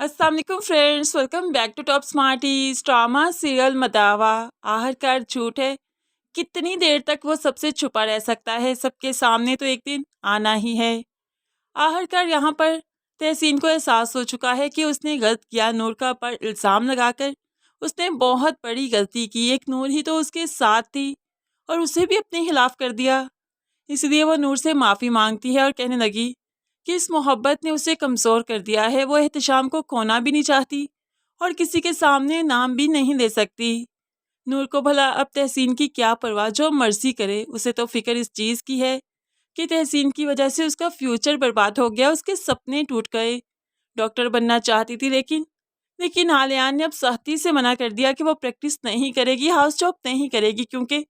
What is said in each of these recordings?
अस्सलाम वालेकुम friends, welcome back to top smarties. Drama serial Mudawa आखिरकार झूठ है। कितनी देर तक वो सबसे छुपा रह सकता है? सबके सामने तो एक दिन आना ही है। आखिरकार यहाँ पर तहसीन को एहसास हो चुका है कि उसने गलत किया। नूर का पर इल्ज़ाम लगाकर उसने बहुत बड़ी गलती की। एक नूर ही तो उसके साथ थी और उसे भी अपने खिलाफ कर दिया। इसलिए वो नूर से माफ़ी मांगती है और कहने लगी कि इस मोहब्बत ने उसे कमज़ोर कर दिया है। वो एहतशाम को खोना भी नहीं चाहती और किसी के सामने नाम भी नहीं ले सकती। नूर को भला अब तहसीन की क्या परवाह, जो मर्जी करे। उसे तो फिक्र इस चीज़ की है कि तहसीन की वजह से उसका फ्यूचर बर्बाद हो गया, उसके सपने टूट गए। डॉक्टर बनना चाहती थी लेकिन आलियान ने अब सख्ती से मना कर दिया कि वो प्रैक्टिस नहीं करेगी, हाउस जॉब नहीं करेगी, क्योंकि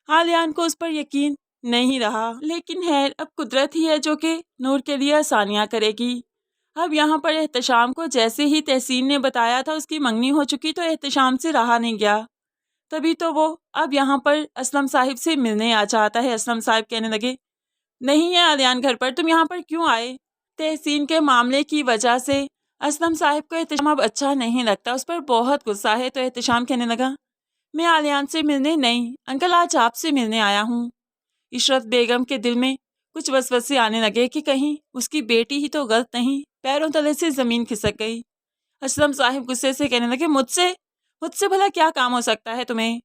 आलियान को उस पर यकीन नहीं रहा। लेकिन है अब कुदरत ही है जो कि नूर के लिए आसानियाँ करेगी। अब यहाँ पर एहतशाम को जैसे ही तहसीन ने बताया था उसकी मंगनी हो चुकी, तो एहतशाम से रहा नहीं गया। तभी तो वो अब यहाँ पर असलम साहिब से मिलने आ चाहता है। असलम साहिब कहने लगे, नहीं है आलियान घर पर, तुम यहाँ पर क्यों आए? तहसीन के मामले की वजह से असलम साहिब को एहतशाम अब अच्छा नहीं लगता, उस पर बहुत गुस्सा है। तो एहतशाम कहने लगा, मैं आलियान से मिलने नहीं अंकल, आज आपसे मिलने आया हूँ। इशरत बेगम के दिल में कुछ वसवसे आने लगे कि कहीं उसकी बेटी ही तो गलत नहीं। पैरों तले से ज़मीन खिसक गई। असलम साहिब गुस्से से कहने लगे, मुझसे मुझसे भला क्या काम हो सकता है तुम्हें?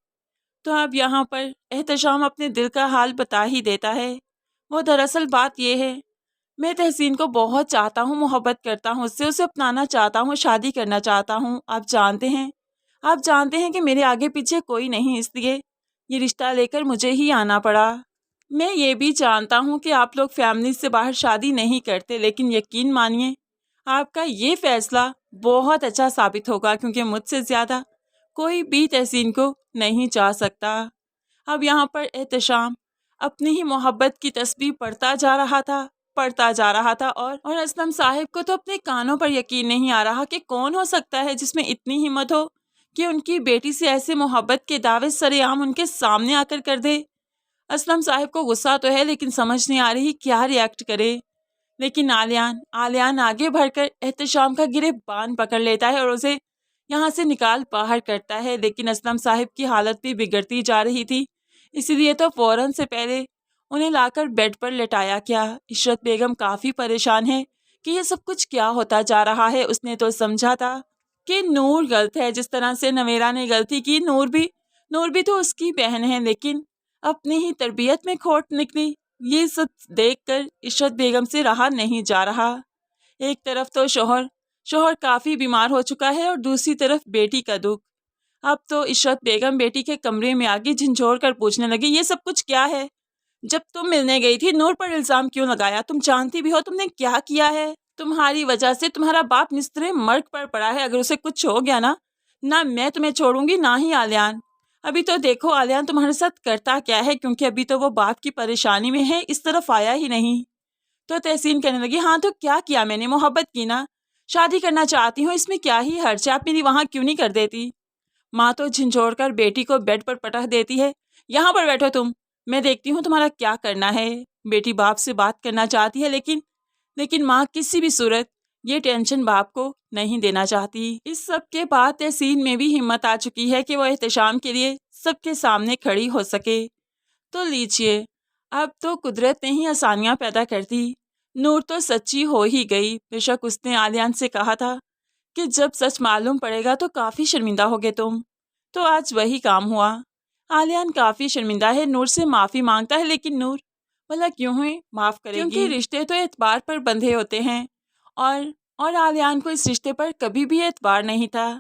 तो अब यहाँ पर एहतशाम अपने दिल का हाल बता ही देता है। वो दरअसल बात ये है, मैं तहसीन को बहुत चाहता हूँ, मोहब्बत करता हूँ उससे, उसे अपनाना चाहता हूँ, शादी करना चाहता हूँ। आप जानते हैं कि मेरे आगे पीछे कोई नहीं, इसलिए ये रिश्ता लेकर मुझे ही आना पड़ा। मैं ये भी जानता हूँ कि आप लोग फैमिली से बाहर शादी नहीं करते, लेकिन यकीन मानिए आपका ये फैसला बहुत अच्छा साबित होगा, क्योंकि मुझसे ज़्यादा कोई भी तहसीन को नहीं चाह सकता। अब यहाँ पर एहतशाम अपनी ही मोहब्बत की तस्बीह पढ़ता जा रहा था और असलम साहिब को तो अपने कानों पर यकीन नहीं आ रहा कि कौन हो सकता है जिसमें इतनी हिम्मत हो कि उनकी बेटी से ऐसे मोहब्बत के दावे सरेआम उनके सामने आकर कर दे। असलम साहिब को गुस्सा तो है, लेकिन समझ नहीं आ रही क्या रिएक्ट करे। लेकिन आलियान आगे बढ़कर एहतशाम का गिरेबान पकड़ लेता है और उसे यहाँ से निकाल बाहर करता है। लेकिन असलम साहिब की हालत भी बिगड़ती जा रही थी, इसीलिए तो फौरन से पहले उन्हें लाकर बेड पर लेटाया गया। इशरत बेगम काफ़ी परेशान है कि ये सब कुछ क्या होता जा रहा है। उसने तो समझा था कि नूर गलत है, जिस तरह से नवेरा ने गलती की। नूर भी तो उसकी बहन है, लेकिन अपनी ही तरबियत में खोट निकली। ये सब देखकर इशरत बेगम से रहा नहीं जा रहा। एक तरफ तो शोहर काफ़ी बीमार हो चुका है और दूसरी तरफ बेटी का दुख। अब तो इशरत बेगम बेटी के कमरे में आगे झंझोड़ कर पूछने लगी, ये सब कुछ क्या है? जब तुम मिलने गई थी नूर पर इल्ज़ाम क्यों लगाया? तुम जानती भी हो तुमने क्या किया है। तुम्हारी वजह से तुम्हारा बाप निस्तर मर्ग पर पड़ा है। अगर उसे कुछ हो गया ना मैं तुम्हें छोड़ूंगी, ना ही आलियान। अभी तो देखो आलियान तुम्हारे साथ करता क्या है, क्योंकि अभी तो वो बाप की परेशानी में है, इस तरफ आया ही नहीं। तो तहसीन कहने लगी, हाँ तो क्या किया मैंने? मोहब्बत की ना, शादी करना चाहती हूँ, इसमें क्या ही हर्ज है? आप मेरी वहाँ क्यों नहीं कर देती? माँ तो झिंझोड़ कर बेटी को बेड पर पटक देती है, यहाँ पर बैठो तुम, मैं देखती हूँ तुम्हारा क्या करना है। बेटी बाप से बात करना चाहती है, लेकिन माँ किसी भी सूरत ये टेंशन बाप को नहीं देना चाहती। इस सब के बाद तहसीन में भी हिम्मत आ चुकी है कि वो एहतशाम के लिए सबके सामने खड़ी हो सके। तो लीजिए, अब तो कुदरत ने ही आसानियाँ पैदा कर दी। नूर तो सच्ची हो ही गई। बेशक उसने आलियान से कहा था कि जब सच मालूम पड़ेगा तो काफ़ी शर्मिंदा होगे तुम, तो आज वही काम हुआ। आलियान काफ़ी शर्मिंदा है, नूर से माफ़ी मांगता है, लेकिन नूर भला क्यों ही माफ़ करेगी? क्योंकि रिश्ते तो एतबार पर बंधे होते हैं और आलियान को इस रिश्ते पर कभी भी एतबार नहीं था।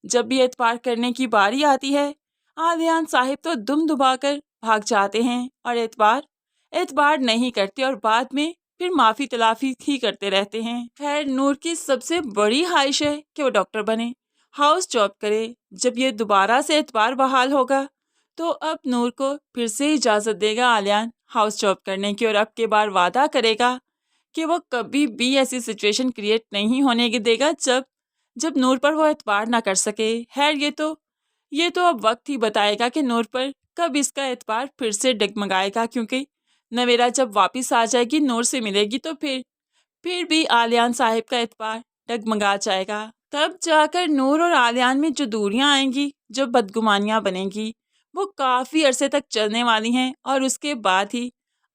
जब भी एतबार करने की बारी आती है आलियान साहिब तो दुम दुबाकर भाग जाते हैं और एतबार नहीं करते और बाद में फिर माफ़ी तलाफी ही करते रहते हैं। खैर, नूर की सबसे बड़ी ख्वाहिश है कि वो डॉक्टर बने, हाउस जॉब करे। जब ये दोबारा से एतबार बहाल होगा तो अब नूर को फिर से इजाज़त देगा आलियान हाउस जॉब करने की, और अब के बार वादा करेगा कि वो कभी भी ऐसी सिचुएशन क्रिएट नहीं होने की देगा जब नूर पर वो एतबार ना कर सके। खैर, ये तो अब वक्त ही बताएगा कि नूर पर कब इसका एतबार फिर से डगमगाएगा, क्योंकि नवेरा जब वापस आ जाएगी, नूर से मिलेगी, तो फिर भी आलियान साहिब का एतबार डगमगा जाएगा। تب جا کر نور اور عالیان میں جو دوریاں آئیں گی، جو بدگمانیاں بنیں گی، وہ کافی عرصے تک چلنے والی ہیں، اور اس کے بعد ہی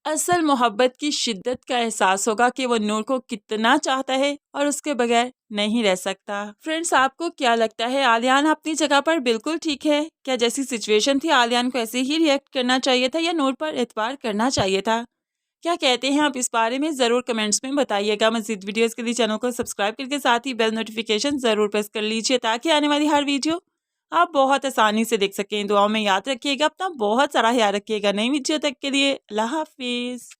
اصل محبت کی شدت کا احساس ہوگا کہ وہ نور کو کتنا چاہتا ہے اور اس کے بغیر نہیں رہ سکتا۔ فرینڈس، آپ کو کیا لگتا ہے؟ عالیان اپنی جگہ پر بالکل ٹھیک ہے کیا؟ جیسی سچویشن تھی عالیان کو ایسے ہی ریئیکٹ کرنا چاہیے تھا یا نور پر اعتبار کرنا چاہیے تھا؟ کیا کہتے ہیں آپ اس بارے میں؟ ضرور کمنٹس میں بتائیے گا۔ مزید ویڈیوز کے لیے چینل کو سبسکرائب کر کے ساتھ ہی بیل نوٹیفیکیشن ضرور پریس کر لیجیے تاکہ آنے والی ہر ویڈیو آپ بہت آسانی سے دیکھ سکیں۔ دعاؤں میں یاد رکھیے گا، اپنا بہت سارا خیال رکھیے گا۔ نئی ویڈیو تک کے لیے اللہ حافظ۔